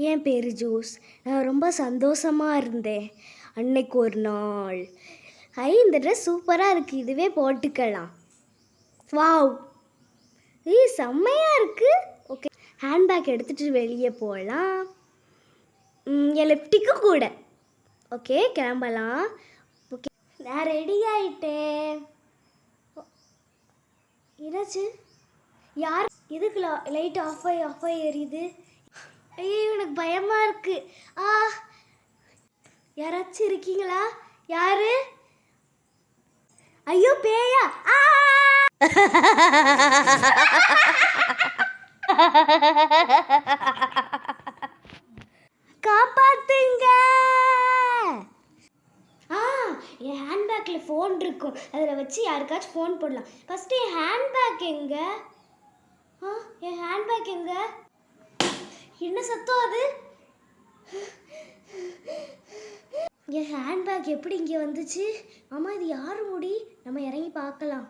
என் பேர் ஜோஸ். நான் ரொம்ப சந்தோஷமாக இருந்தேன் அன்னைக்கு ஒரு நாள். இந்த ட்ரெஸ் சூப்பராக இருக்குது, இதுவே போட்டுக்கலாம். வாவ், செம்மையாக இருக்குது. ஓகே, ஹேண்ட்பேக் எடுத்துகிட்டு வெளியே போகலாம். என் லெப்டிக்கும் கூட. ஓகே, கிளம்பலாம். ஓகே, நான் ரெடி ஆகிட்டேன். என்னாச்சு? யார் எதுக்கு லைட் ஆஃப் ஆகி எரியுது? ஐயோ, எனக்கு பயமாக இருக்கு. யாராச்சும் இருக்கீங்களா? யாரு? ஐயோ, பேயா! காப்பாத்துங்க! என் ஹேண்ட்பேக்கில் ஃபோன் இருக்கும், அதில் வச்சு யாருக்காச்சும் ஃபோன் போடலாம். ஃபஸ்ட்டு என் ஹேண்ட்பேக் எங்க? என் ஹேண்ட்பேக் எங்க? என்ன சத்தம் அது? என் ஹேண்ட்பேக் எப்படி இங்கே வந்துச்சு? ஆமாம், இது யார் முடி? நம்ம இறங்கி பார்க்கலாம்.